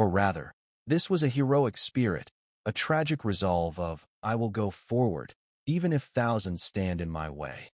Or rather, this was a heroic spirit, a tragic resolve of, I will go forward, even if thousands stand in my way.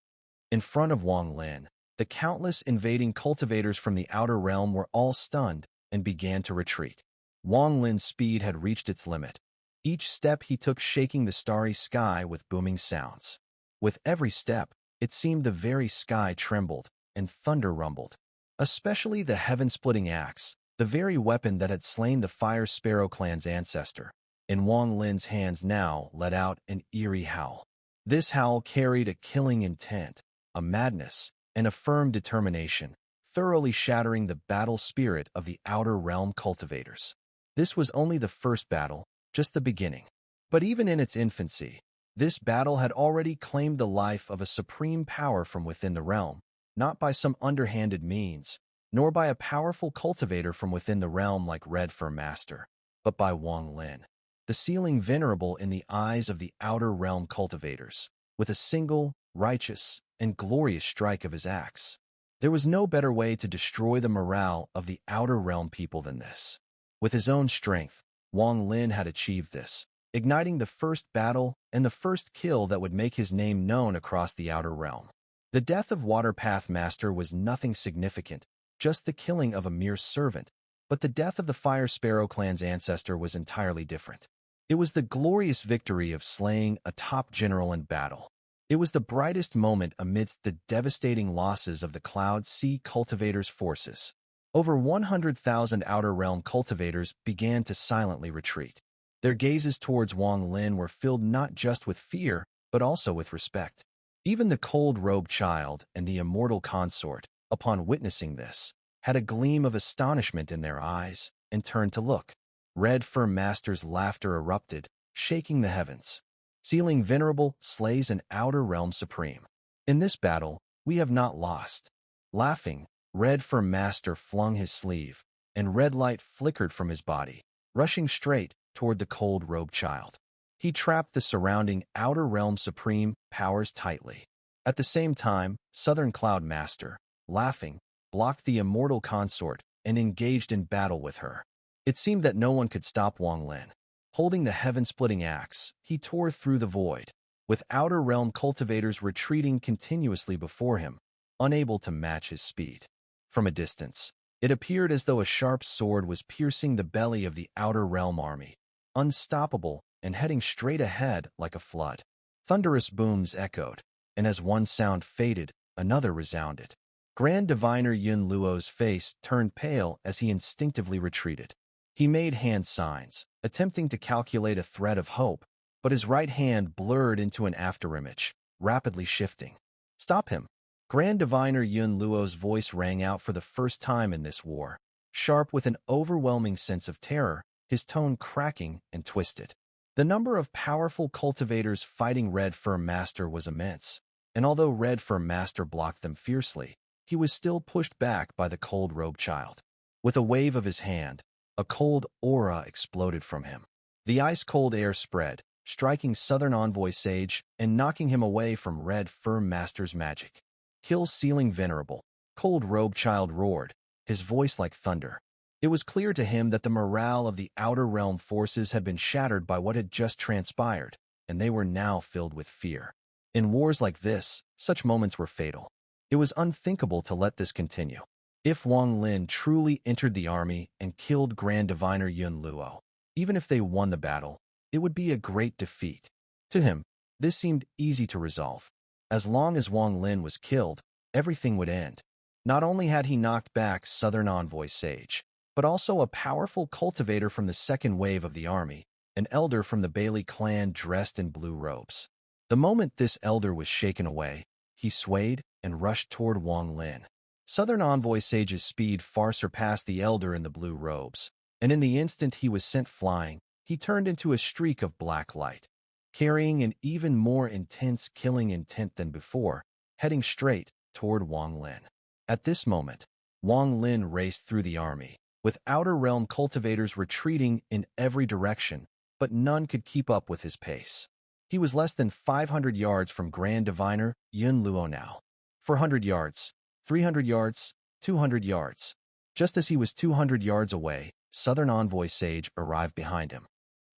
In front of Wong Lin, the countless invading cultivators from the outer realm were all stunned and began to retreat. Wong Lin's speed had reached its limit, each step he took shaking the starry sky with booming sounds. With every step, it seemed the very sky trembled and thunder rumbled. Especially the heaven-splitting axe, the very weapon that had slain the Fire Sparrow clan's ancestor, in Wong Lin's hands now let out an eerie howl. This howl carried a killing intent, a madness, and a firm determination, thoroughly shattering the battle spirit of the Outer Realm cultivators. This was only the first battle, just the beginning. But even in its infancy, this battle had already claimed the life of a supreme power from within the realm, not by some underhanded means, nor by a powerful cultivator from within the realm like Red Fur Master, but by Wong Lin, the sealing venerable in the eyes of the Outer Realm cultivators, with a single, righteous, and glorious strike of his axe. There was no better way to destroy the morale of the Outer Realm people than this. With his own strength, Wong Lin had achieved this, igniting the first battle and the first kill that would make his name known across the Outer Realm. The death of Waterpath Master was nothing significant, just the killing of a mere servant, but the death of the Fire Sparrow clan's ancestor was entirely different. It was the glorious victory of slaying a top general in battle. It was the brightest moment amidst the devastating losses of the Cloud Sea cultivators' forces. Over 100,000 Outer Realm cultivators began to silently retreat. Their gazes towards Wong Lin were filled not just with fear, but also with respect. Even the cold-robed child and the immortal consort, upon witnessing this, had a gleam of astonishment in their eyes and turned to look. Red Fur Master's laughter erupted, shaking the heavens. Sealing venerable slays an Outer Realm supreme. In this battle, we have not lost. Laughing, Red Fur Master flung his sleeve, and red light flickered from his body, rushing straight toward the cold-robed child. He trapped the surrounding Outer Realm supreme powers tightly. At the same time, Southern Cloud Master, laughing, blocked the immortal consort and engaged in battle with her. It seemed that no one could stop Wong Lin. Holding the heaven-splitting axe, he tore through the void, with Outer Realm cultivators retreating continuously before him, unable to match his speed. From a distance, it appeared as though a sharp sword was piercing the belly of the Outer Realm army, unstoppable and heading straight ahead like a flood. Thunderous booms echoed, and as one sound faded, another resounded. Grand Diviner Yun Luo's face turned pale as he instinctively retreated. He made hand signs, attempting to calculate a thread of hope, but his right hand blurred into an afterimage, rapidly shifting. Stop him! Grand Diviner Yun Luo's voice rang out for the first time in this war, sharp with an overwhelming sense of terror, his tone cracking and twisted. The number of powerful cultivators fighting Red Fur Master was immense, and although Red Fur Master blocked them fiercely, he was still pushed back by the cold-robed child. With a wave of his hand, a cold aura exploded from him. The ice-cold air spread, striking Southern Envoy Sage and knocking him away from Red Fur Master's magic. Kill-sealing venerable, cold-robed child roared, his voice like thunder. It was clear to him that the morale of the Outer Realm forces had been shattered by what had just transpired, and they were now filled with fear. In wars like this, such moments were fatal. It was unthinkable to let this continue. If Wong Lin truly entered the army and killed Grand Diviner Yun Luo, even if they won the battle, it would be a great defeat. To him, this seemed easy to resolve. As long as Wong Lin was killed, everything would end. Not only had he knocked back Southern Envoy Sage, but also a powerful cultivator from the second wave of the army, an elder from the Bailey clan dressed in blue robes. The moment this elder was shaken away, he swayed and rushed toward Wong Lin. Southern Envoy Sage's speed far surpassed the elder in the blue robes, and in the instant he was sent flying, he turned into a streak of black light, carrying an even more intense killing intent than before, heading straight toward Wong Lin. At this moment, Wong Lin raced through the army, with Outer Realm cultivators retreating in every direction, but none could keep up with his pace. He was less than 500 yards from Grand Diviner Yun Luo now. 400 yards, 300 yards, 200 yards. Just as he was 200 yards away, Southern Envoy Sage arrived behind him.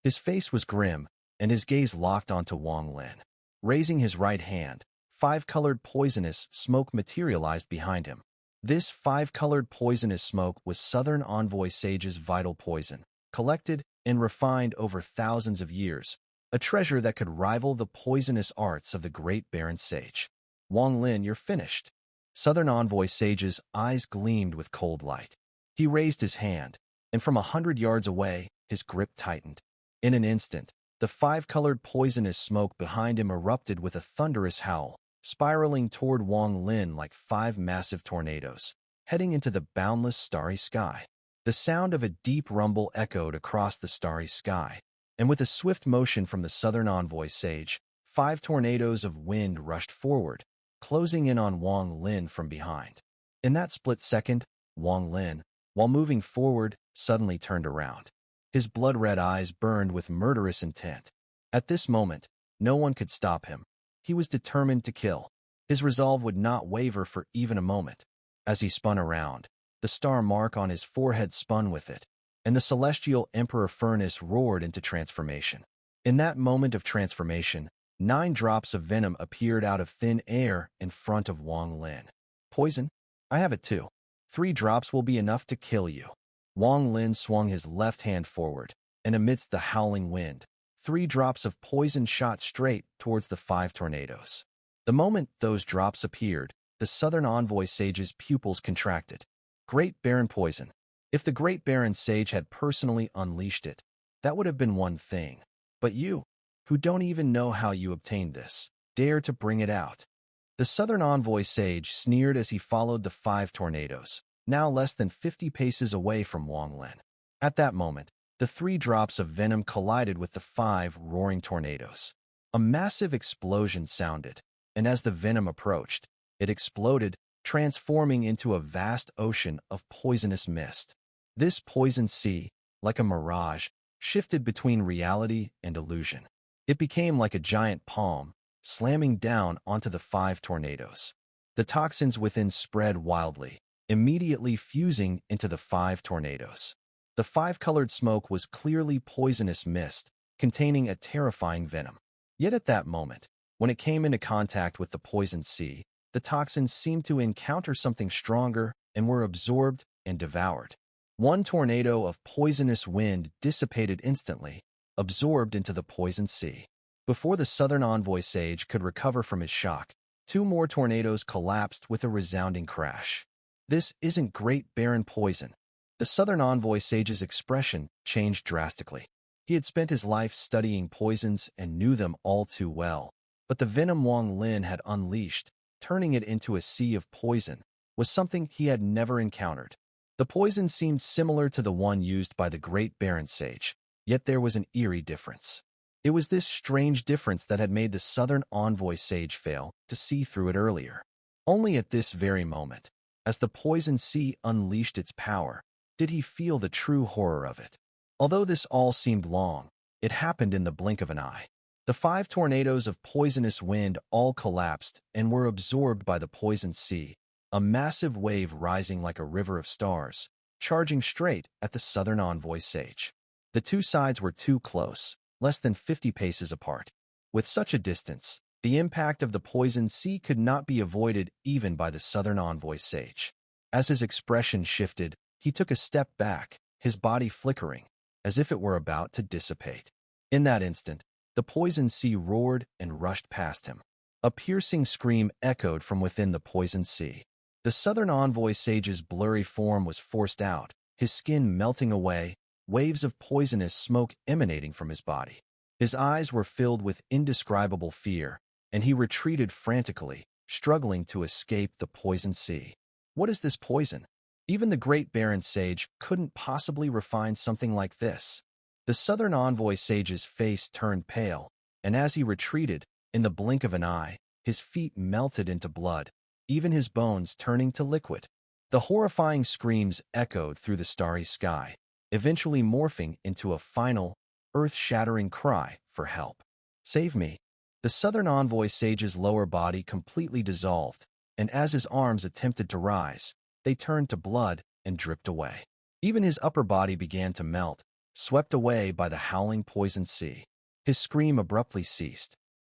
His face was grim, and his gaze locked onto Wong Lin. Raising his right hand, five-colored poisonous smoke materialized behind him. This five-colored poisonous smoke was Southern Envoy Sage's vital poison, collected and refined over thousands of years, a treasure that could rival the poisonous arts of the great Baron Sage. Wong Lin, you're finished. Southern Envoy Sage's eyes gleamed with cold light. He raised his hand, and from 100 yards away, his grip tightened. In an instant, the five-colored poisonous smoke behind him erupted with a thunderous howl, spiraling toward Wong Lin like 5 massive tornadoes, heading into the boundless starry sky. The sound of a deep rumble echoed across the starry sky, and with a swift motion from the Southern Envoy Sage, 5 tornadoes of wind rushed forward, closing in on Wong Lin from behind. In that split second, Wong Lin, while moving forward, suddenly turned around. His blood-red eyes burned with murderous intent. At this moment, no one could stop him. He was determined to kill. His resolve would not waver for even a moment. As he spun around, the star mark on his forehead spun with it, and the celestial Emperor Furnace roared into transformation. In that moment of transformation, 9 drops of venom appeared out of thin air in front of Wong Lin. Poison? I have it too. 3 drops will be enough to kill you. Wong Lin swung his left hand forward, and amidst the howling wind, 3 drops of poison shot straight towards the 5 tornadoes. The moment those drops appeared, the Southern Envoy Sage's pupils contracted. Great Baron Poison. If the Great Baron Sage had personally unleashed it, that would have been one thing. But you, who don't even know how you obtained this, dare to bring it out. The Southern Envoy Sage sneered as he followed the 5 tornadoes, now less than 50 paces away from Wong Lin. At that moment, the 3 drops of venom collided with the 5 roaring tornadoes. A massive explosion sounded, and as the venom approached, it exploded, transforming into a vast ocean of poisonous mist. This poison sea, like a mirage, shifted between reality and illusion. It became like a giant palm, slamming down onto the 5 tornadoes. The toxins within spread wildly, immediately fusing into the 5 tornadoes. The 5-colored smoke was clearly poisonous mist, containing a terrifying venom. Yet at that moment, when it came into contact with the poisoned sea, the toxins seemed to encounter something stronger and were absorbed and devoured. 1 tornado of poisonous wind dissipated instantly, absorbed into the poisoned sea. Before the Southern Envoy Sage could recover from his shock, 2 more tornadoes collapsed with a resounding crash. This isn't Great Baron Poison. The Southern Envoy Sage's expression changed drastically. He had spent his life studying poisons and knew them all too well. But the venom Wong Lin had unleashed, turning it into a sea of poison, was something he had never encountered. The poison seemed similar to the one used by the Great Baron Sage, yet there was an eerie difference. It was this strange difference that had made the Southern Envoy Sage fail to see through it earlier. Only at this very moment, as the poison sea unleashed its power, did he feel the true horror of it. Although this all seemed long, it happened in the blink of an eye. The 5 tornadoes of poisonous wind all collapsed and were absorbed by the poisoned sea, a massive wave rising like a river of stars, charging straight at the Southern Envoy Sage. The 2 sides were too close, less than 50 paces apart. With such a distance, the impact of the poisoned sea could not be avoided even by the Southern Envoy Sage. As his expression shifted, he took a step back, his body flickering, as if it were about to dissipate. In that instant, the poisoned sea roared and rushed past him. A piercing scream echoed from within the poisoned sea. The Southern Envoy Sage's blurry form was forced out, his skin melting away, waves of poisonous smoke emanating from his body. His eyes were filled with indescribable fear, and he retreated frantically, struggling to escape the poisoned sea. What is this poison? Even the Great Baron Sage couldn't possibly refine something like this. The Southern Envoy Sage's face turned pale, and as he retreated, in the blink of an eye, his feet melted into blood, even his bones turning to liquid. The horrifying screams echoed through the starry sky, eventually morphing into a final, earth-shattering cry for help. Save me. The Southern Envoy Sage's lower body completely dissolved, and as his arms attempted to rise, they turned to blood and dripped away. Even his upper body began to melt, swept away by the howling poison sea. His scream abruptly ceased.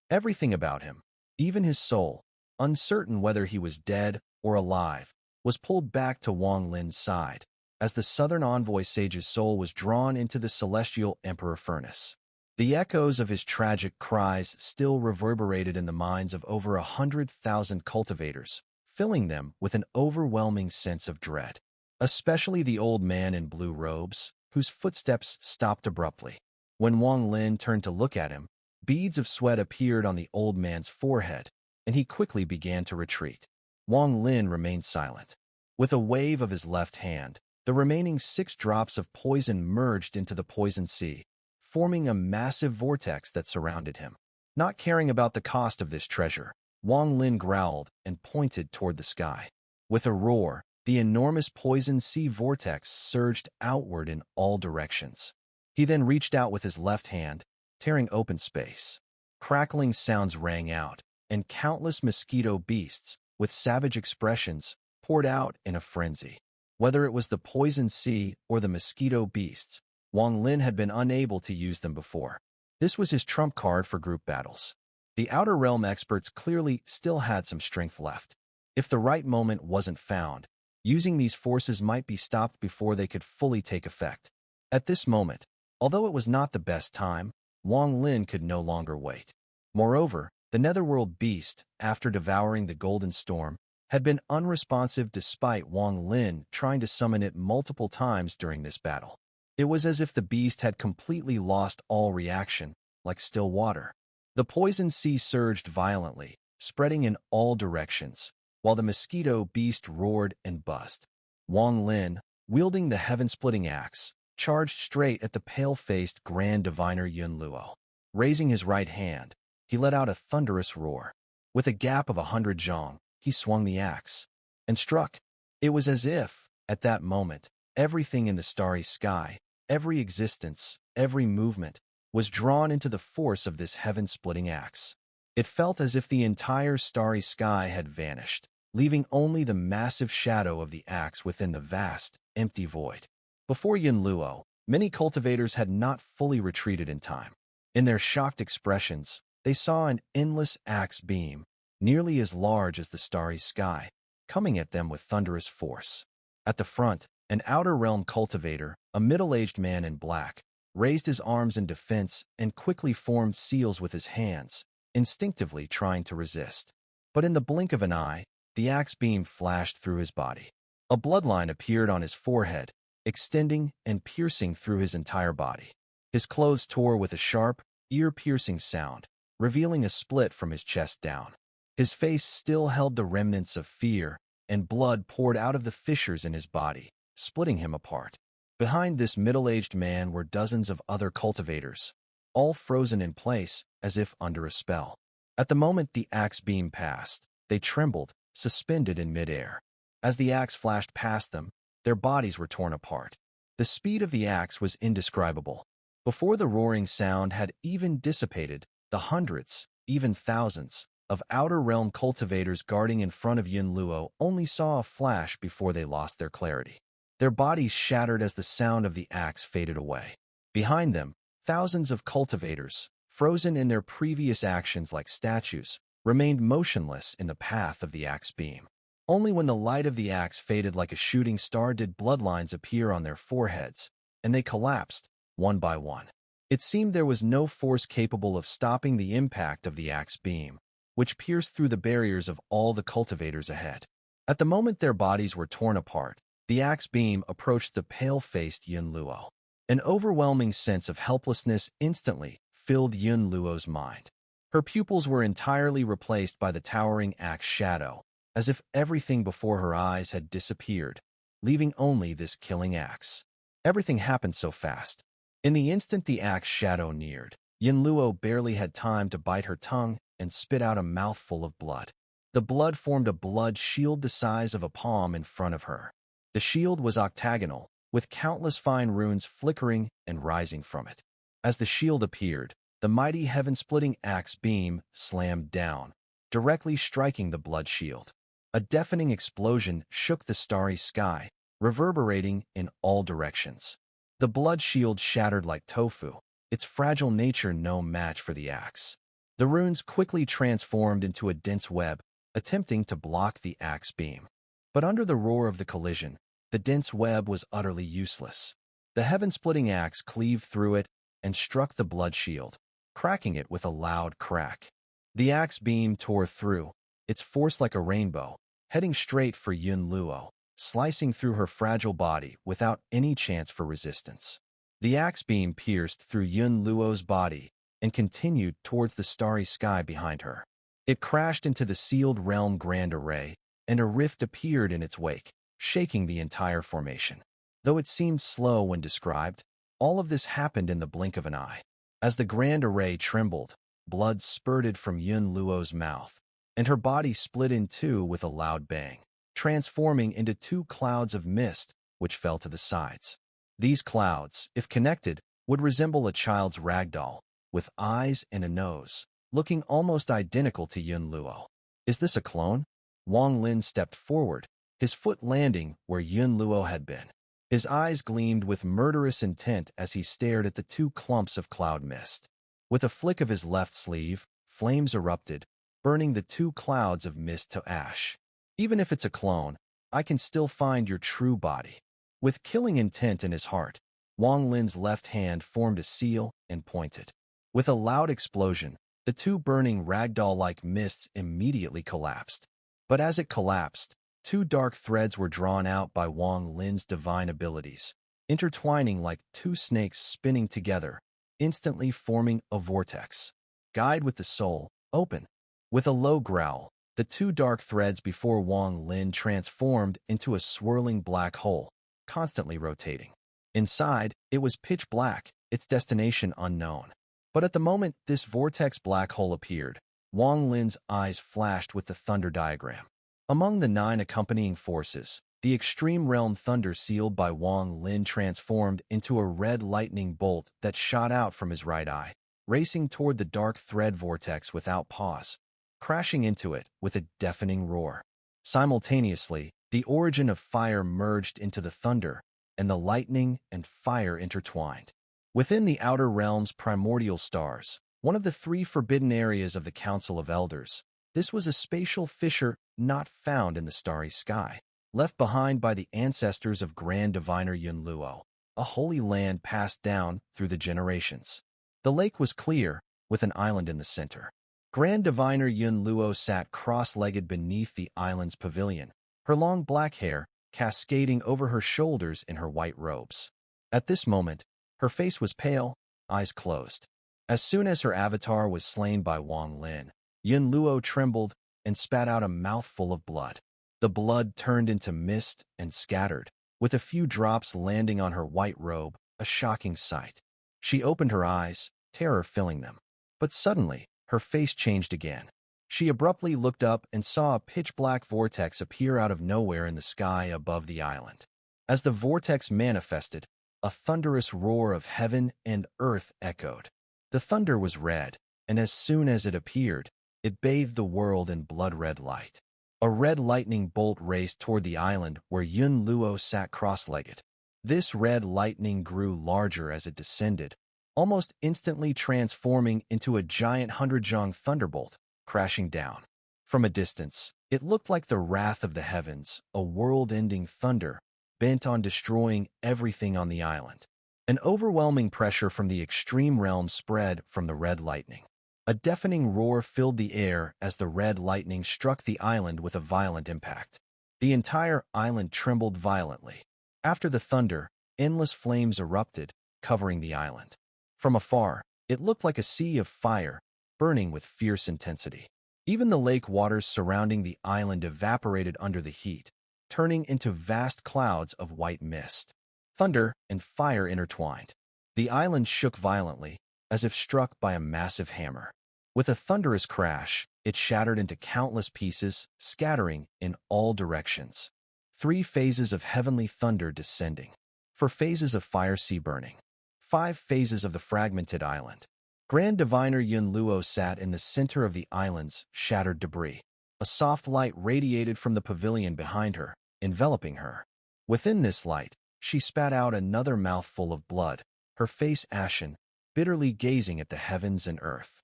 Everything about him, even his soul, uncertain whether he was dead or alive, was pulled back to Wong Lin's side, as the Southern Envoy sage's soul was drawn into the celestial emperor furnace. The echoes of his tragic cries still reverberated in the minds of over 100,000 cultivators, filling them with an overwhelming sense of dread. Especially the old man in blue robes, whose footsteps stopped abruptly. When Wong Lin turned to look at him, beads of sweat appeared on the old man's forehead, and he quickly began to retreat. Wong Lin remained silent. With a wave of his left hand, the remaining 6 drops of poison merged into the poison sea, forming a massive vortex that surrounded him. Not caring about the cost of this treasure, Wong Lin growled and pointed toward the sky. With a roar, the enormous poison sea vortex surged outward in all directions. He then reached out with his left hand, tearing open space. Crackling sounds rang out, and countless mosquito beasts, with savage expressions, poured out in a frenzy. Whether it was the poison sea or the mosquito beasts, Wong Lin had been unable to use them before. This was his trump card for group battles. The Outer Realm experts clearly still had some strength left. If the right moment wasn't found, using these forces might be stopped before they could fully take effect. At this moment, although it was not the best time, Wong Lin could no longer wait. Moreover, the Netherworld beast, after devouring the Golden Storm, had been unresponsive despite Wong Lin trying to summon it multiple times during this battle. It was as if the beast had completely lost all reaction, like still water. The poison sea surged violently, spreading in all directions, while the mosquito beast roared and buzzed. Wong Lin, wielding the heaven-splitting axe, charged straight at the pale-faced Grand Diviner Yun Luo. Raising his right hand, he let out a thunderous roar. With a gap of 100 zhong, he swung the axe and struck. It was as if, at that moment, everything in the starry sky, every existence, every movement, was drawn into the force of this heaven-splitting axe. It felt as if the entire starry sky had vanished, leaving only the massive shadow of the axe within the vast, empty void. Before Yun Luo, many cultivators had not fully retreated in time. In their shocked expressions, they saw an endless axe beam, nearly as large as the starry sky, coming at them with thunderous force. At the front, an Outer Realm cultivator, a middle-aged man in black, raised his arms in defense and quickly formed seals with his hands, instinctively trying to resist. But in the blink of an eye, the axe beam flashed through his body. A bloodline appeared on his forehead, extending and piercing through his entire body. His clothes tore with a sharp, ear-piercing sound, revealing a split from his chest down. His face still held the remnants of fear, and blood poured out of the fissures in his body, splitting him apart. Behind this middle-aged man were dozens of other cultivators, all frozen in place as if under a spell. At the moment the axe beam passed, they trembled, suspended in midair. As the axe flashed past them, their bodies were torn apart. The speed of the axe was indescribable. Before the roaring sound had even dissipated, the hundreds, even thousands, of Outer Realm cultivators guarding in front of Yun Luo only saw a flash before they lost their clarity. Their bodies shattered as the sound of the axe faded away. Behind them, thousands of cultivators, frozen in their previous actions like statues, remained motionless in the path of the axe beam. Only when the light of the axe faded like a shooting star did bloodlines appear on their foreheads, and they collapsed, one by one. It seemed there was no force capable of stopping the impact of the axe beam, which pierced through the barriers of all the cultivators ahead. At the moment their bodies were torn apart, the axe beam approached the pale-faced Yun Luo. An overwhelming sense of helplessness instantly filled Yun Luo's mind. Her pupils were entirely replaced by the towering axe shadow, as if everything before her eyes had disappeared, leaving only this killing axe. Everything happened so fast. In the instant the axe shadow neared, Yun Luo barely had time to bite her tongue and spit out a mouthful of blood. The blood formed a blood shield the size of a palm in front of her. The shield was octagonal, with countless fine runes flickering and rising from it. As the shield appeared, the mighty heaven-splitting axe beam slammed down, directly striking the blood shield. A deafening explosion shook the starry sky, reverberating in all directions. The blood shield shattered like tofu, its fragile nature no match for the axe. The runes quickly transformed into a dense web, attempting to block the axe beam. But under the roar of the collision, the dense web was utterly useless. The heaven-splitting axe cleaved through it and struck the blood shield, cracking it with a loud crack. The axe beam tore through, its force like a rainbow, heading straight for Yun Luo, slicing through her fragile body without any chance for resistance. The axe beam pierced through Yun Luo's body and continued towards the starry sky behind her. It crashed into the sealed realm Grand Array, and a rift appeared in its wake, shaking the entire formation. Though it seemed slow when described, all of this happened in the blink of an eye. As the Grand Array trembled, blood spurted from Yun Luo's mouth, and her body split in two with a loud bang, transforming into two clouds of mist which fell to the sides. These clouds, if connected, would resemble a child's ragdoll, with eyes and a nose, looking almost identical to Yun Luo. Is this a clone? Wong Lin stepped forward, his foot landing where Yun Luo had been. His eyes gleamed with murderous intent as he stared at the two clumps of cloud mist. With a flick of his left sleeve, flames erupted, burning the two clouds of mist to ash. Even if it's a clone, I can still find your true body. With killing intent in his heart, Wong Lin's left hand formed a seal and pointed. With a loud explosion, the two burning ragdoll-like mists immediately collapsed. But as it collapsed, two dark threads were drawn out by Wong Lin's divine abilities, intertwining like two snakes spinning together, instantly forming a vortex. Guide with the soul, open. With a low growl, the two dark threads before Wong Lin transformed into a swirling black hole, constantly rotating. Inside, it was pitch black, its destination unknown. But at the moment this vortex black hole appeared, Wong Lin's eyes flashed with the thunder diagram. Among the 9 accompanying forces, the extreme realm thunder sealed by Wong Lin transformed into a red lightning bolt that shot out from his right eye, racing toward the dark thread vortex without pause, crashing into it with a deafening roar. Simultaneously, the origin of fire merged into the thunder, and the lightning and fire intertwined. Within the outer realm's primordial stars, one of the 3 forbidden areas of the Council of Elders, this was a spatial fissure not found in the starry sky, left behind by the ancestors of Grand Diviner Yun Luo, a holy land passed down through the generations. The lake was clear, with an island in the center. Grand Diviner Yun Luo sat cross-legged beneath the island's pavilion, her long black hair cascading over her shoulders in her white robes. At this moment, her face was pale, eyes closed. As soon as her avatar was slain by Wong Lin, Yun Luo trembled and spat out a mouthful of blood. The blood turned into mist and scattered, with a few drops landing on her white robe, a shocking sight. She opened her eyes, terror filling them. But suddenly, her face changed again. She abruptly looked up and saw a pitch-black vortex appear out of nowhere in the sky above the island. As the vortex manifested, a thunderous roar of heaven and earth echoed. The thunder was red, and as soon as it appeared, it bathed the world in blood-red light. A red lightning bolt raced toward the island where Yun Luo sat cross-legged. This red lightning grew larger as it descended, almost instantly transforming into a giant 100-jong thunderbolt, crashing down. From a distance, it looked like the wrath of the heavens, a world-ending thunder, bent on destroying everything on the island. An overwhelming pressure from the extreme realm spread from the red lightning. A deafening roar filled the air as the red lightning struck the island with a violent impact. The entire island trembled violently. After the thunder, endless flames erupted, covering the island. From afar, it looked like a sea of fire, burning with fierce intensity. Even the lake waters surrounding the island evaporated under the heat, turning into vast clouds of white mist. Thunder and fire intertwined. The island shook violently, as if struck by a massive hammer. With a thunderous crash, it shattered into countless pieces, scattering in all directions. 3 phases of heavenly thunder descending. 4 phases of fire sea burning. 5 phases of the fragmented island. Grand Diviner Yun Luo sat in the center of the island's shattered debris. A soft light radiated from the pavilion behind her, enveloping her. Within this light, she spat out another mouthful of blood, her face ashen, bitterly gazing at the heavens and earth.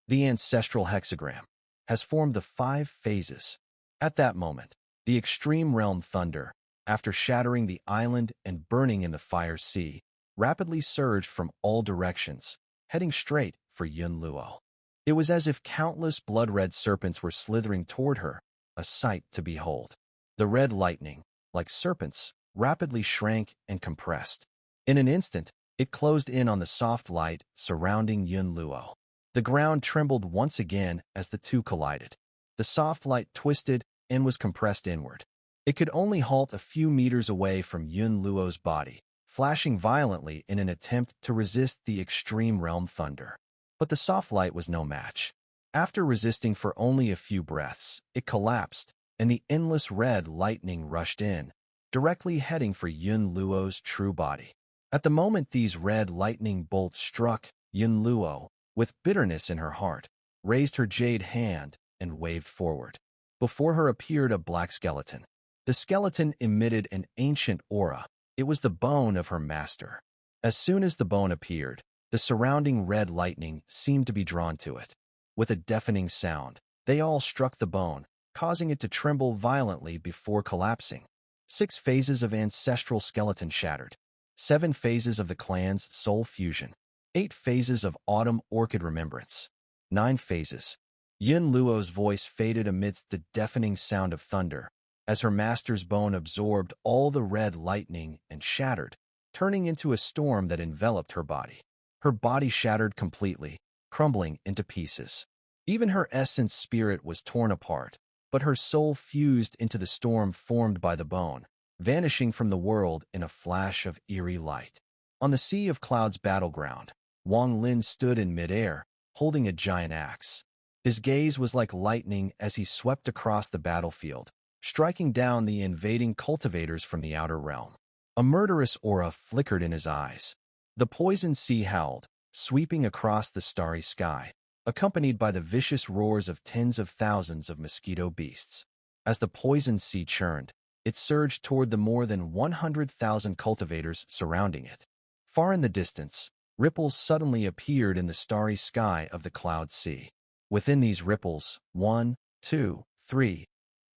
The ancestral hexagram has formed the 5 phases. At that moment, the extreme realm thunder, after shattering the island and burning in the fire sea, rapidly surged from all directions, heading straight for Yunluo. It was as if countless blood-red serpents were slithering toward her, a sight to behold. The red lightning, like serpents, rapidly shrank and compressed. In an instant, it closed in on the soft light surrounding Yunluo. The ground trembled once again as the two collided. The soft light twisted and was compressed inward. It could only halt a few meters away from Yunluo's body, flashing violently in an attempt to resist the extreme realm thunder. But the soft light was no match. After resisting for only a few breaths, it collapsed, and the endless red lightning rushed in, directly heading for Yunluo's true body. At the moment these red lightning bolts struck, Yunluo, with bitterness in her heart, raised her jade hand and waved forward. Before her appeared a black skeleton. The skeleton emitted an ancient aura. It was the bone of her master. As soon as the bone appeared, the surrounding red lightning seemed to be drawn to it. With a deafening sound, they all struck the bone, causing it to tremble violently before collapsing. 6 phases of ancestral skeleton shattered. 7 phases of the clan's soul fusion. 8 phases of autumn orchid remembrance. 9 phases. Yunluo's voice faded amidst the deafening sound of thunder, as her master's bone absorbed all the red lightning and shattered, turning into a storm that enveloped her body. Her body shattered completely, crumbling into pieces. Even her essence spirit was torn apart, but her soul fused into the storm formed by the bone, vanishing from the world in a flash of eerie light. On the Sea of Clouds battleground, Wong Lin stood in midair, holding a giant axe. His gaze was like lightning as he swept across the battlefield, striking down the invading cultivators from the outer realm. A murderous aura flickered in his eyes. The poison sea howled, sweeping across the starry sky, accompanied by the vicious roars of tens of thousands of mosquito beasts. As the poison sea churned, it surged toward the more than 100,000 cultivators surrounding it. Far in the distance, ripples suddenly appeared in the starry sky of the cloud sea. Within these ripples, 1, 2, 3,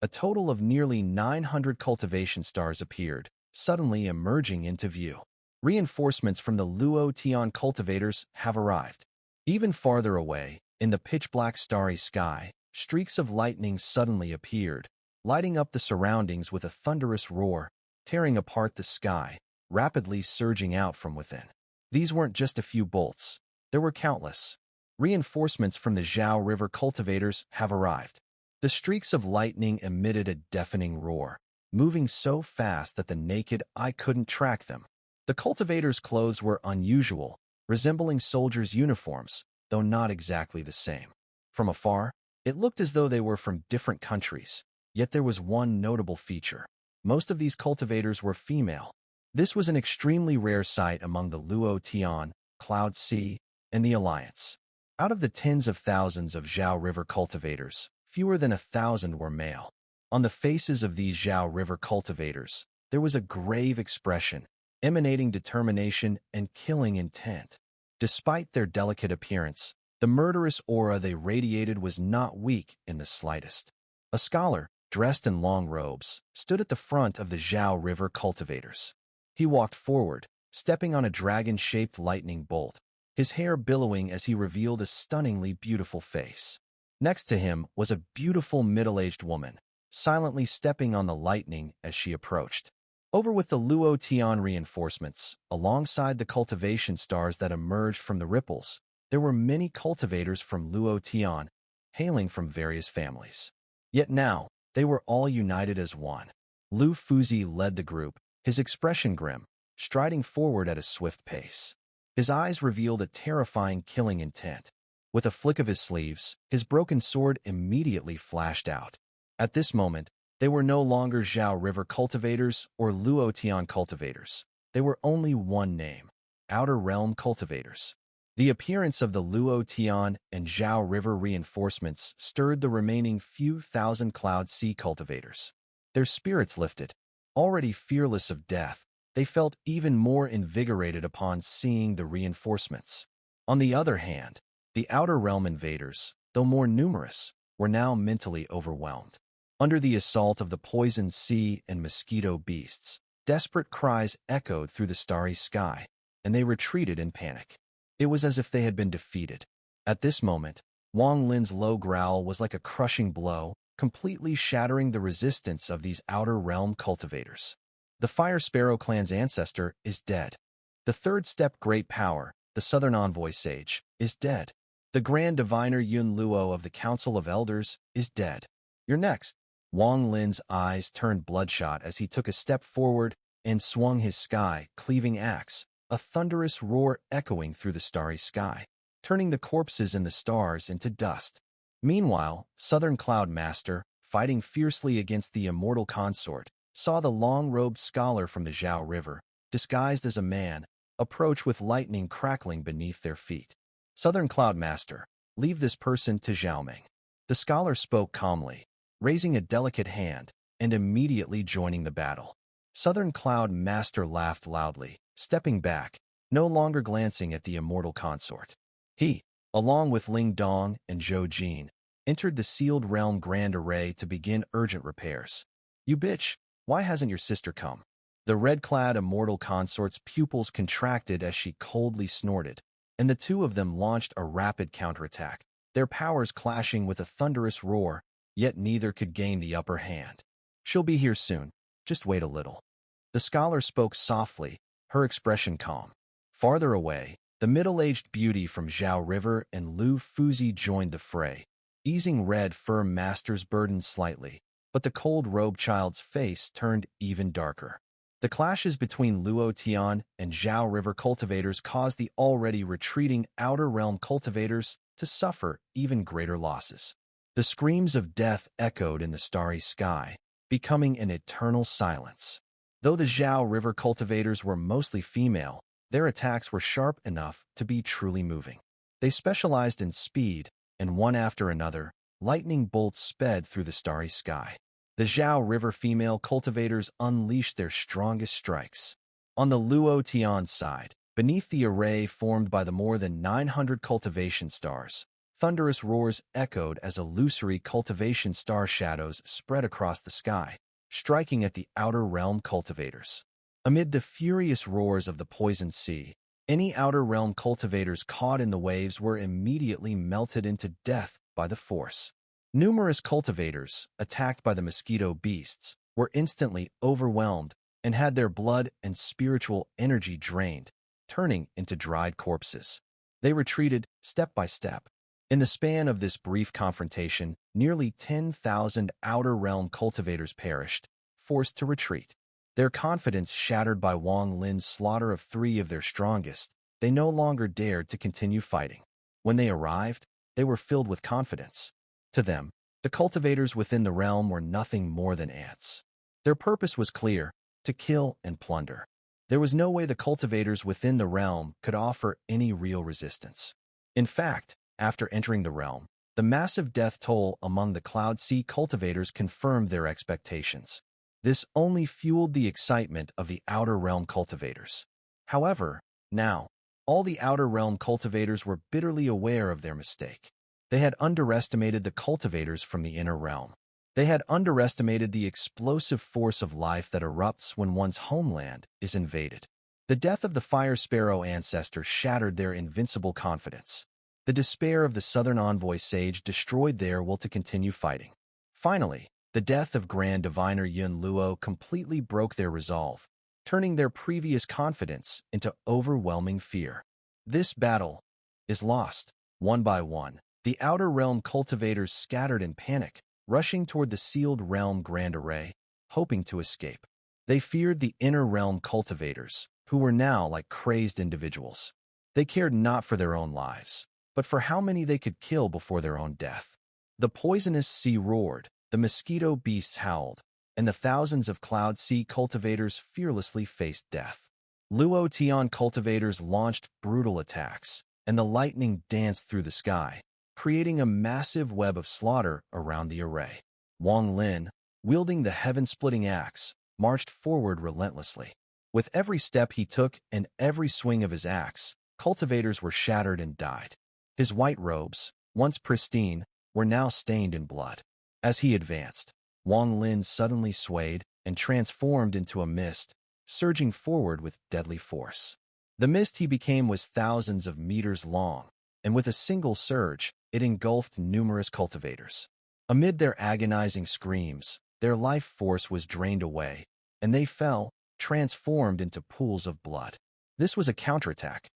a total of nearly 900 cultivation stars appeared, suddenly emerging into view. Reinforcements from the Luo Tian cultivators have arrived. Even farther away, in the pitch-black starry sky, streaks of lightning suddenly appeared, lighting up the surroundings with a thunderous roar, tearing apart the sky, rapidly surging out from within. These weren't just a few bolts. There were countless. Reinforcements from the Zhao River cultivators have arrived. The streaks of lightning emitted a deafening roar, moving so fast that the naked eye couldn't track them. The cultivators' clothes were unusual, resembling soldiers' uniforms, though not exactly the same. From afar, it looked as though they were from different countries, yet there was one notable feature. Most of these cultivators were female. This was an extremely rare sight among the Luo Tian, Cloud Sea, and the Alliance. Out of the tens of thousands of Zhao River cultivators, fewer than 1,000 were male. On the faces of these Zhao River cultivators, there was a grave expression, emanating determination and killing intent. Despite their delicate appearance, the murderous aura they radiated was not weak in the slightest. A scholar, dressed in long robes, stood at the front of the Zhao River cultivators. He walked forward, stepping on a dragon-shaped lightning bolt, his hair billowing as he revealed a stunningly beautiful face. Next to him was a beautiful middle-aged woman, silently stepping on the lightning as she approached. Over with the Luo Tian reinforcements, alongside the cultivation stars that emerged from the ripples, there were many cultivators from Luo Tian, hailing from various families. Yet now, they were all united as one. Lu Fuzi led the group, his expression grim, striding forward at a swift pace. His eyes revealed a terrifying killing intent. With a flick of his sleeves, his broken sword immediately flashed out. At this moment, they were no longer Zhao River cultivators or Luo Tian cultivators. They were only one name, Outer Realm cultivators. The appearance of the Luo Tian and Zhao River reinforcements stirred the remaining few thousand Cloud Sea cultivators. Their spirits lifted. Already fearless of death, they felt even more invigorated upon seeing the reinforcements. On the other hand, the Outer Realm invaders, though more numerous, were now mentally overwhelmed. Under the assault of the poisoned sea and mosquito beasts, desperate cries echoed through the starry sky, and they retreated in panic. It was as if they had been defeated. At this moment, Wong Lin's low growl was like a crushing blow, completely shattering the resistance of these Outer Realm cultivators. The Fire Sparrow clan's ancestor is dead. The third step great power, the Southern Envoy sage, is dead. The Grand Diviner Yun Luo of the Council of Elders is dead. You're next. Wong Lin's eyes turned bloodshot as he took a step forward and swung his sky-cleaving axe, a thunderous roar echoing through the starry sky, turning the corpses in the stars into dust. Meanwhile, Southern Cloud Master, fighting fiercely against the immortal consort, saw the long-robed scholar from the Zhao River, disguised as a man, approach with lightning crackling beneath their feet. Southern Cloud Master, leave this person to Xiaoming. The scholar spoke calmly, raising a delicate hand and immediately joining the battle. Southern Cloud Master laughed loudly, stepping back, no longer glancing at the immortal consort. He, along with Ling Dong and Zhou Jin, entered the sealed realm Grand Array to begin urgent repairs. You bitch, why hasn't your sister come? The red-clad immortal consort's pupils contracted as she coldly snorted, and the two of them launched a rapid counterattack, their powers clashing with a thunderous roar, yet neither could gain the upper hand. She'll be here soon, just wait a little. The scholar spoke softly, her expression calm. Farther away, the middle-aged beauty from Zhao River and Lu Fuzi joined the fray, easing Red Fur Master's burden slightly, but the cold-robed child's face turned even darker. The clashes between Luo Tian and Zhao River cultivators caused the already retreating Outer Realm cultivators to suffer even greater losses. The screams of death echoed in the starry sky, becoming an eternal silence. Though the Zhao River cultivators were mostly female, their attacks were sharp enough to be truly moving. They specialized in speed, and one after another, lightning bolts sped through the starry sky. The Zhao River female cultivators unleashed their strongest strikes. On the Luo Tian side, beneath the array formed by the more than 900 cultivation stars, thunderous roars echoed as illusory cultivation star shadows spread across the sky, striking at the Outer Realm cultivators. Amid the furious roars of the poisoned sea, any Outer Realm cultivators caught in the waves were immediately melted into death by the force. Numerous cultivators, attacked by the mosquito beasts, were instantly overwhelmed and had their blood and spiritual energy drained, turning into dried corpses. They retreated step by step. In the span of this brief confrontation, nearly 10,000 Outer Realm cultivators perished, forced to retreat. Their confidence shattered by Wong Lin's slaughter of 3 of their strongest, they no longer dared to continue fighting. When they arrived, they were filled with confidence. To them, the cultivators within the realm were nothing more than ants. Their purpose was clear: to kill and plunder. There was no way the cultivators within the realm could offer any real resistance. In fact, after entering the realm, the massive death toll among the Cloud Sea cultivators confirmed their expectations. This only fueled the excitement of the Outer Realm cultivators. However, now, all the Outer Realm cultivators were bitterly aware of their mistake. They had underestimated the cultivators from the Inner Realm. They had underestimated the explosive force of life that erupts when one's homeland is invaded. The death of the Fire Sparrow ancestor shattered their invincible confidence. The despair of the Southern Envoy sage destroyed their will to continue fighting. Finally, the death of Grand Diviner Yun Luo completely broke their resolve, turning their previous confidence into overwhelming fear. This battle is lost. One by one, the Outer Realm cultivators scattered in panic, rushing toward the sealed realm Grand Array, hoping to escape. They feared the Inner Realm cultivators, who were now like crazed individuals. They cared not for their own lives, but for how many they could kill before their own death. The poisonous sea roared, the mosquito beasts howled, and the thousands of Cloud Sea cultivators fearlessly faced death. Luo Tian cultivators launched brutal attacks, and the lightning danced through the sky, creating a massive web of slaughter around the array. Wong Lin, wielding the heaven-splitting axe, marched forward relentlessly. With every step he took and every swing of his axe, cultivators were shattered and died. His white robes, once pristine, were now stained in blood. As he advanced, Wong Lin suddenly swayed and transformed into a mist, surging forward with deadly force. The mist he became was thousands of meters long, and with a single surge, it engulfed numerous cultivators. Amid their agonizing screams, their life force was drained away, and they fell, transformed into pools of blood. This was a counterattack.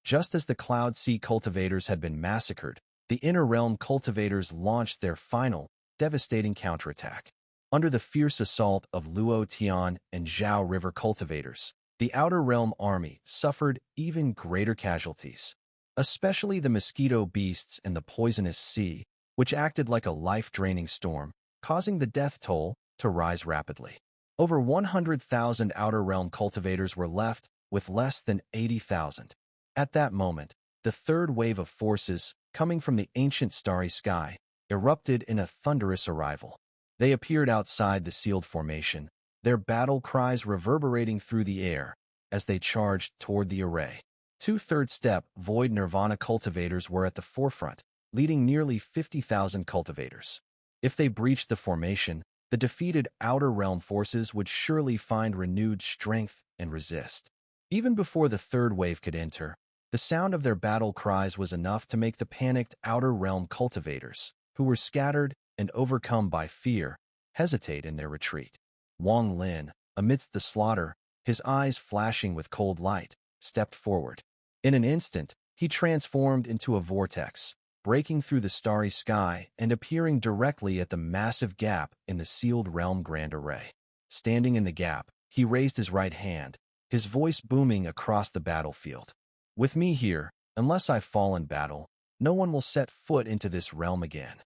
Just as the Cloud Sea cultivators had been massacred, the Inner Realm cultivators launched their final, devastating counterattack. Under the fierce assault of Luo Tian and Zhao River cultivators, the Outer Realm army suffered even greater casualties, especially the mosquito beasts and the poisonous sea, which acted like a life-draining storm, causing the death toll to rise rapidly. Over 100,000 Outer Realm cultivators were left, with less than 80,000. At that moment, the third wave of forces, coming from the ancient starry sky, erupted in a thunderous arrival. They appeared outside the sealed formation, their battle cries reverberating through the air as they charged toward the array. Two third-step Void Nirvana cultivators were at the forefront, leading nearly 50,000 cultivators. If they breached the formation, the defeated Outer Realm forces would surely find renewed strength and resist. Even before the third wave could enter, the sound of their battle cries was enough to make the panicked Outer Realm cultivators, who were scattered and overcome by fear, hesitate in their retreat. Wong Lin, amidst the slaughter, his eyes flashing with cold light, stepped forward. In an instant, he transformed into a vortex, breaking through the starry sky and appearing directly at the massive gap in the sealed realm grand array. Standing in the gap, he raised his right hand, his voice booming across the battlefield. "With me here, unless I fall in battle, no one will set foot into this realm again."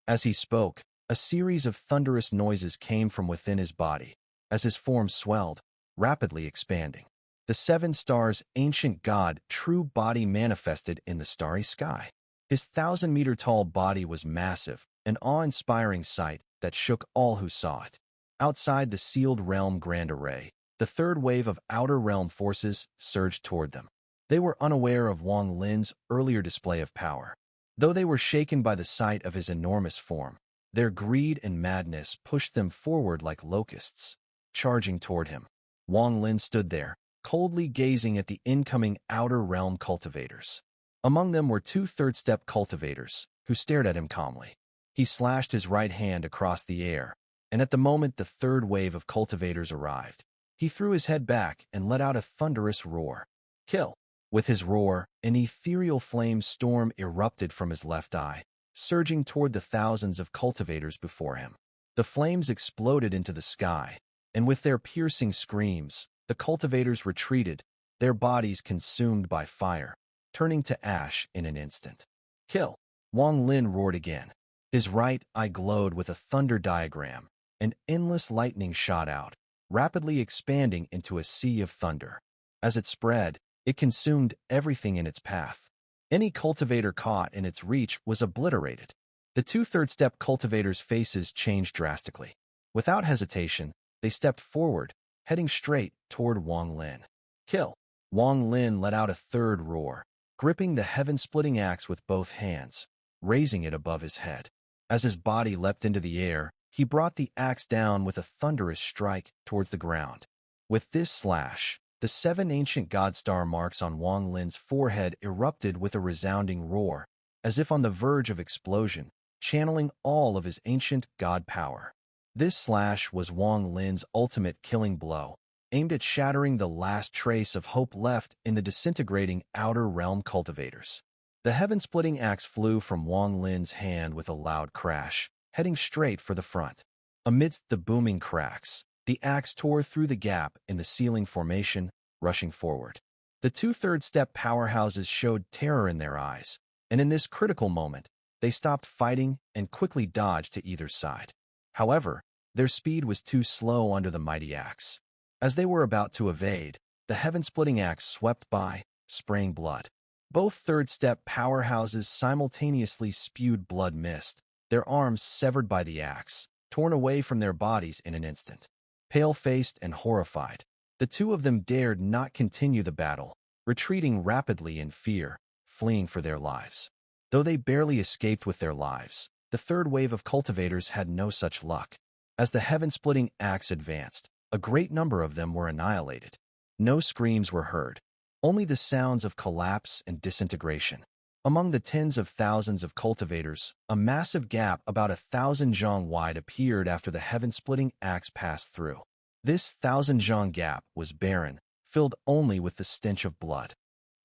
As he spoke, a series of thunderous noises came from within his body, as his form swelled, rapidly expanding. The 7 stars' ancient god true body manifested in the starry sky. His 1,000-meter-tall body was massive, an awe-inspiring sight that shook all who saw it. Outside the sealed realm grand array, the third wave of Outer Realm forces surged toward them. They were unaware of Wong Lin's earlier display of power. Though they were shaken by the sight of his enormous form, their greed and madness pushed them forward like locusts, charging toward him. Wong Lin stood there, coldly gazing at the incoming Outer Realm cultivators. Among them were 2 third-step cultivators, who stared at him calmly. He slashed his right hand across the air, and at the moment the third wave of cultivators arrived, he threw his head back and let out a thunderous roar. "Kill!" With his roar, an ethereal flame storm erupted from his left eye, surging toward the thousands of cultivators before him. The flames exploded into the sky, and with their piercing screams, the cultivators retreated, their bodies consumed by fire, turning to ash in an instant. "Kill!" Wong Lin roared again. His right eye glowed with a thunder diagram, and endless lightning shot out, rapidly expanding into a sea of thunder. As it spread, it consumed everything in its path. Any cultivator caught in its reach was obliterated. The 2 third-step cultivators' faces changed drastically. Without hesitation, they stepped forward, heading straight toward Wong Lin. "Kill!" Wong Lin let out a third roar, gripping the heaven-splitting axe with both hands, raising it above his head. As his body leapt into the air, he brought the axe down with a thunderous strike towards the ground. With this slash, the 7 ancient god star marks on Wong Lin's forehead erupted with a resounding roar, as if on the verge of explosion, channeling all of his ancient god power. This slash was Wong Lin's ultimate killing blow, aimed at shattering the last trace of hope left in the disintegrating Outer Realm cultivators. The heaven-splitting axe flew from Wong Lin's hand with a loud crash, heading straight for the front. Amidst the booming cracks, the axe tore through the gap in the ceiling formation, rushing forward. The 2 third-step powerhouses showed terror in their eyes, and in this critical moment, they stopped fighting and quickly dodged to either side. However, their speed was too slow under the mighty axe. As they were about to evade, the heaven-splitting axe swept by, spraying blood. Both third-step powerhouses simultaneously spewed blood mist, their arms severed by the axe, torn away from their bodies in an instant. Pale-faced and horrified, the two of them dared not continue the battle, retreating rapidly in fear, fleeing for their lives. Though they barely escaped with their lives, the third wave of cultivators had no such luck. As the heaven-splitting axe advanced, a great number of them were annihilated. No screams were heard, only the sounds of collapse and disintegration. Among the tens of thousands of cultivators, a massive gap about 1,000 zhang wide appeared after the heaven-splitting axe passed through. This 1,000 zhang gap was barren, filled only with the stench of blood.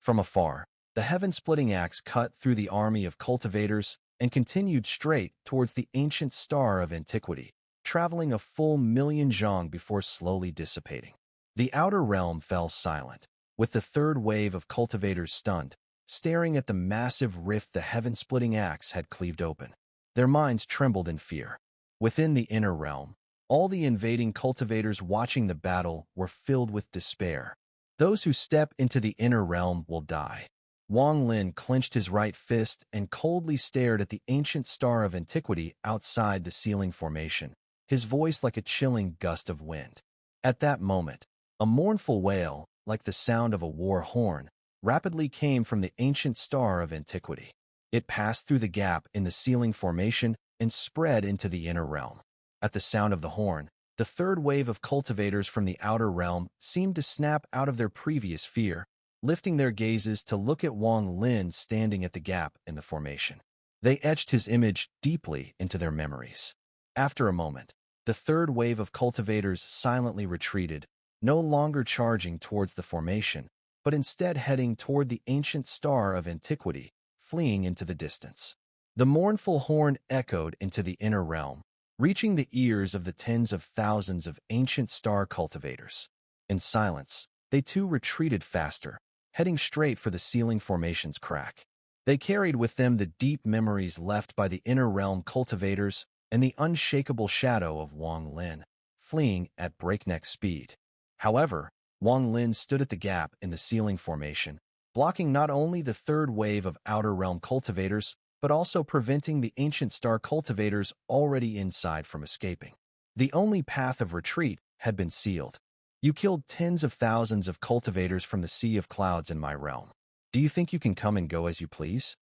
From afar, the heaven-splitting axe cut through the army of cultivators and continued straight towards the ancient star of antiquity, traveling a full 1,000,000 zhang before slowly dissipating. The outer realm fell silent, with the third wave of cultivators stunned, staring at the massive rift the heaven-splitting axe had cleaved open. Their minds trembled in fear. Within the inner realm, all the invading cultivators watching the battle were filled with despair. Those who step into the inner realm will die. Wong Lin clenched his right fist and coldly stared at the ancient star of antiquity outside the ceiling formation, his voice like a chilling gust of wind. At that moment, a mournful wail, like the sound of a war horn, rapidly came from the ancient star of antiquity. It passed through the gap in the ceiling formation and spread into the inner realm. At the sound of the horn, the third wave of cultivators from the outer realm seemed to snap out of their previous fear, lifting their gazes to look at Wong Lin standing at the gap in the formation. They etched his image deeply into their memories. After a moment, the third wave of cultivators silently retreated, no longer charging towards the formation, but instead heading toward the ancient star of antiquity, fleeing into the distance. The mournful horn echoed into the inner realm, reaching the ears of the tens of thousands of ancient star cultivators. In silence, they too retreated faster, heading straight for the ceiling formation's crack. They carried with them the deep memories left by the inner realm cultivators and the unshakable shadow of Wong Lin, fleeing at breakneck speed. However, Wong Lin stood at the gap in the ceiling formation, blocking not only the third wave of outer realm cultivators, but also preventing the ancient star cultivators already inside from escaping. The only path of retreat had been sealed. You killed tens of thousands of cultivators from the sea of clouds in my realm. Do you think you can come and go as you please?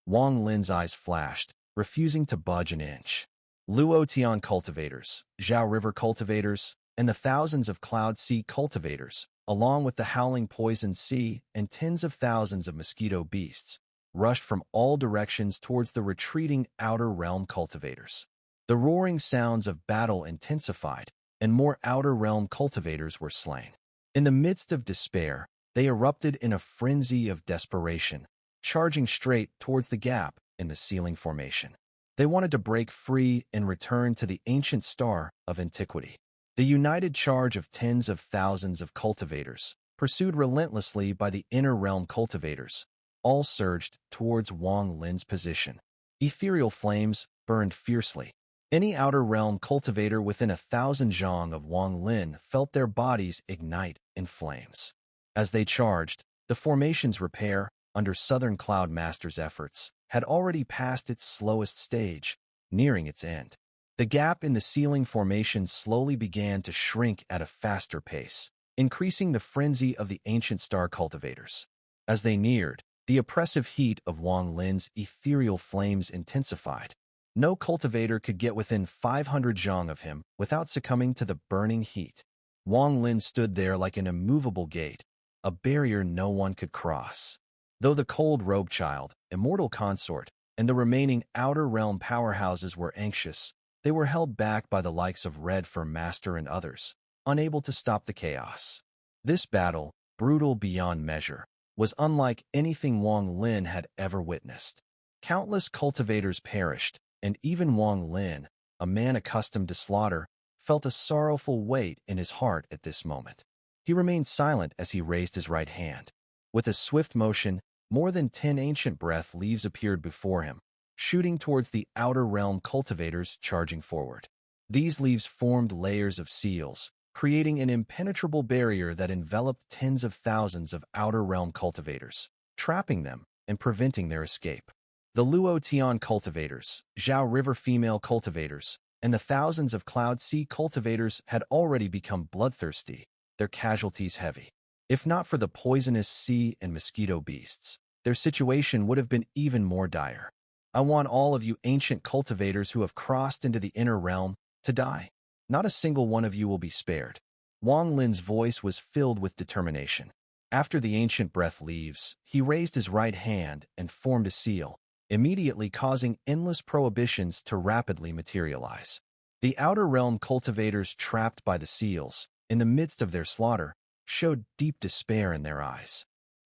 Wong Lin's eyes flashed, refusing to budge an inch. Luotian cultivators, Zhao River cultivators, and the thousands of Cloud Sea cultivators, along with the howling poison sea and tens of thousands of mosquito beasts, rushed from all directions towards the retreating outer realm cultivators. The roaring sounds of battle intensified, and more outer realm cultivators were slain. In the midst of despair, they erupted in a frenzy of desperation, charging straight towards the gap in the ceiling formation. They wanted to break free and return to the ancient star of antiquity. The united charge of tens of thousands of cultivators, pursued relentlessly by the inner realm cultivators, all surged towards Wong Lin's position. Ethereal flames burned fiercely. Any outer realm cultivator within 1,000 zhang of Wong Lin felt their bodies ignite in flames. As they charged, the formation's repair, under Southern Cloud Master's efforts, had already passed its slowest stage, nearing its end. The gap in the ceiling formation slowly began to shrink at a faster pace, increasing the frenzy of the ancient star cultivators. As they neared, the oppressive heat of Wong Lin's ethereal flames intensified. No cultivator could get within 500 zhang of him without succumbing to the burning heat. Wong Lin stood there like an immovable gate, a barrier no one could cross. Though the cold robe child, immortal consort, and the remaining outer realm powerhouses were anxious, they were held back by the likes of Red Fur Master and others, unable to stop the chaos. This battle, brutal beyond measure, was unlike anything Wong Lin had ever witnessed. Countless cultivators perished, and even Wong Lin, a man accustomed to slaughter, felt a sorrowful weight in his heart at this moment. He remained silent as he raised his right hand. With a swift motion, more than 10 ancient breath leaves appeared before him, shooting towards the outer realm cultivators charging forward. These leaves formed layers of seals, creating an impenetrable barrier that enveloped tens of thousands of outer realm cultivators, trapping them and preventing their escape. The Luo Tian cultivators, Zhao River female cultivators, and the thousands of Cloud Sea cultivators had already become bloodthirsty, their casualties heavy. If not for the poisonous sea and mosquito beasts, their situation would have been even more dire. I want all of you ancient cultivators who have crossed into the inner realm to die. Not a single one of you will be spared. Wong Lin's voice was filled with determination. After the ancient breath leaves, he raised his right hand and formed a seal, immediately causing endless prohibitions to rapidly materialize. The outer realm cultivators trapped by the seals, in the midst of their slaughter, showed deep despair in their eyes.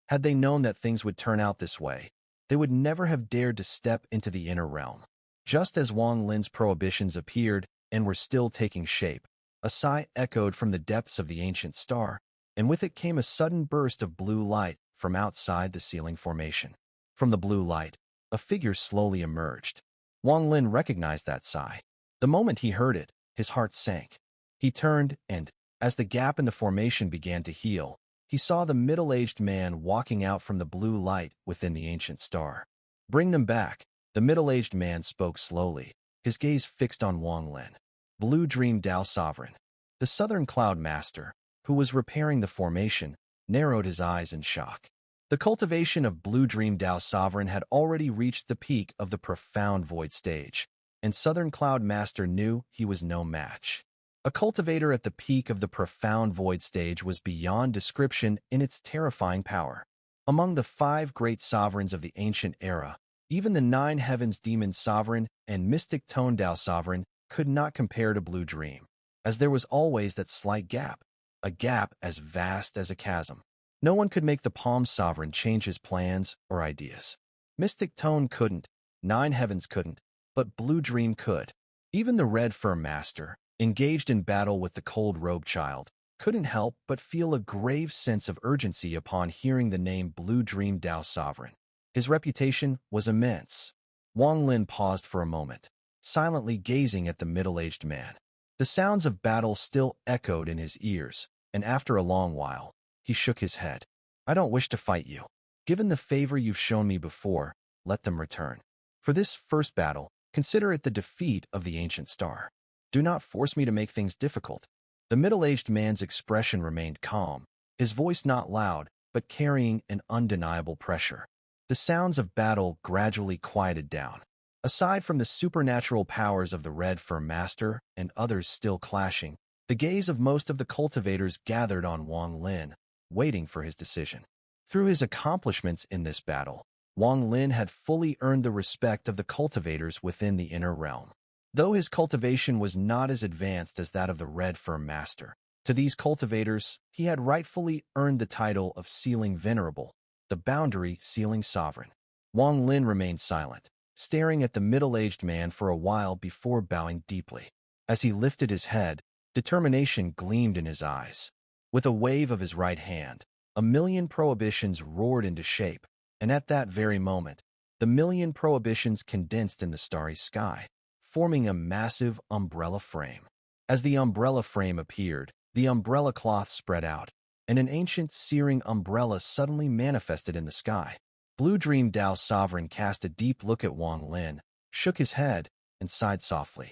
Had they known that things would turn out this way, they would never have dared to step into the inner realm. Just as Wong Lin's prohibitions appeared and were still taking shape, a sigh echoed from the depths of the ancient star, and with it came a sudden burst of blue light from outside the ceiling formation. From the blue light, a figure slowly emerged. Wong Lin recognized that sigh. The moment he heard it, his heart sank. He turned and, as the gap in the formation began to heal, he saw the middle-aged man walking out from the blue light within the ancient star. "Bring them back," the middle-aged man spoke slowly, his gaze fixed on Wong Lin. Blue Dream Dao Sovereign. The Southern Cloud Master, who was repairing the formation, narrowed his eyes in shock. The cultivation of Blue Dream Dao Sovereign had already reached the peak of the profound void stage, and Southern Cloud Master knew he was no match. A cultivator at the peak of the profound void stage was beyond description in its terrifying power. Among the 5 great sovereigns of the ancient era, even the 9 Heavens Demon Sovereign and Mystic Tone Dao Sovereign could not compare to Blue Dream, as there was always that slight gap, a gap as vast as a chasm. No one could make the Palm Sovereign change his plans or ideas. Mystic Tone couldn't, 9 Heavens couldn't, but Blue Dream could. Even the Red Fur Master, engaged in battle with the Cold Robe Child, couldn't help but feel a grave sense of urgency upon hearing the name Blue Dream Dao Sovereign. His reputation was immense. Wong Lin paused for a moment, silently gazing at the middle-aged man. The sounds of battle still echoed in his ears, and after a long while, he shook his head. "I don't wish to fight you. Given the favor you've shown me before, let them return. For this first battle, consider it the defeat of the ancient star. Do not force me to make things difficult." The middle-aged man's expression remained calm, his voice not loud, but carrying an undeniable pressure. The sounds of battle gradually quieted down. Aside from the supernatural powers of the Red Fur Master and others still clashing, the gaze of most of the cultivators gathered on Wong Lin, waiting for his decision. Through his accomplishments in this battle, Wong Lin had fully earned the respect of the cultivators within the inner realm. Though his cultivation was not as advanced as that of the Red Fur Master, to these cultivators, he had rightfully earned the title of Sealing Venerable, the Boundary Sealing Sovereign. Wong Lin remained silent, staring at the middle-aged man for a while before bowing deeply. As he lifted his head, determination gleamed in his eyes. With a wave of his right hand, 1,000,000 prohibitions roared into shape, and at that very moment, the 1,000,000 prohibitions condensed in the starry sky, forming a massive umbrella frame. As the umbrella frame appeared, the umbrella cloth spread out, and an ancient searing umbrella suddenly manifested in the sky. Blue Dream Dao Sovereign cast a deep look at Wong Lin, shook his head, and sighed softly.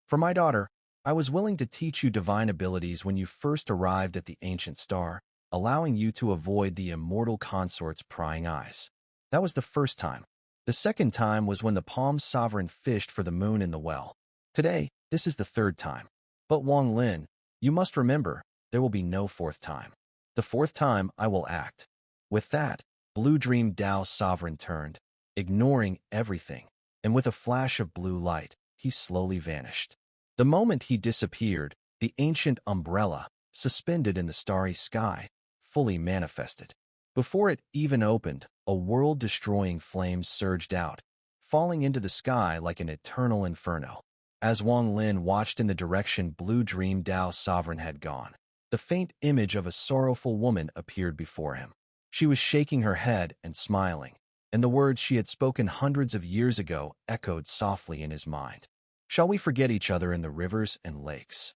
"For my daughter, I was willing to teach you divine abilities when you first arrived at the ancient star, allowing you to avoid the immortal consort's prying eyes. That was the first time. The second time was when the Palm Sovereign fished for the moon in the well. Today, this is the third time. But Wong Lin, you must remember, there will be no fourth time. The fourth time I will act." With that, Blue Dream Dao Sovereign turned, ignoring everything, and with a flash of blue light, he slowly vanished. The moment he disappeared, the ancient umbrella, suspended in the starry sky, fully manifested. Before it even opened, a world-destroying flame surged out, falling into the sky like an eternal inferno. As Wong Lin watched in the direction Blue Dream Dao Sovereign had gone, the faint image of a sorrowful woman appeared before him. She was shaking her head and smiling, and the words she had spoken hundreds of years ago echoed softly in his mind. "Shall we forget each other in the rivers and lakes?"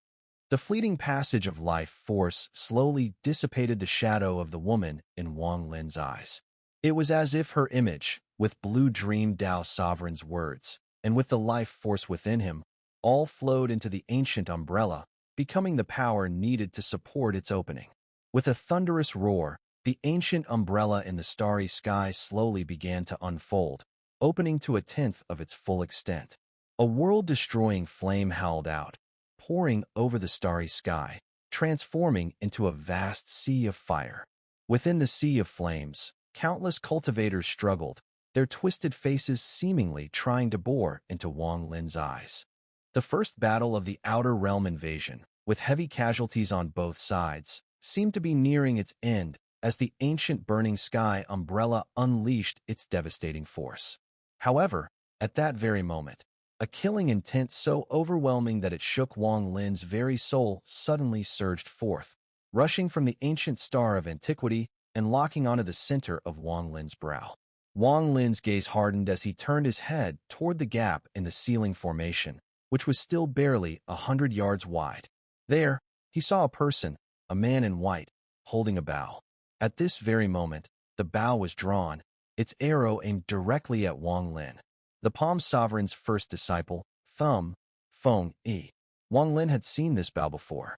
The fleeting passage of life force slowly dissipated the shadow of the woman in Wong Lin's eyes. It was as if her image, with Blue Dream Dao Sovereign's words, and with the life force within him, all flowed into the ancient umbrella, becoming the power needed to support its opening. With a thunderous roar, the ancient umbrella in the starry sky slowly began to unfold, opening to a tenth of its full extent. A world-destroying flame howled out, pouring over the starry sky, transforming into a vast sea of fire. Within the sea of flames, countless cultivators struggled, their twisted faces seemingly trying to bore into Wong Lin's eyes. The first battle of the Outer Realm invasion, with heavy casualties on both sides, seemed to be nearing its end as the ancient burning sky umbrella unleashed its devastating force. However, at that very moment, a killing intent so overwhelming that it shook Wong Lin's very soul suddenly surged forth, rushing from the ancient star of antiquity and locking onto the center of Wong Lin's brow. Wong Lin's gaze hardened as he turned his head toward the gap in the ceiling formation, which was still barely 100 yards wide. There, he saw a person, a man in white, holding a bow. At this very moment, the bow was drawn, its arrow aimed directly at Wong Lin, the Palm Sovereign's first disciple, Thumb, Feng Yi. Wong Lin had seen this bow before.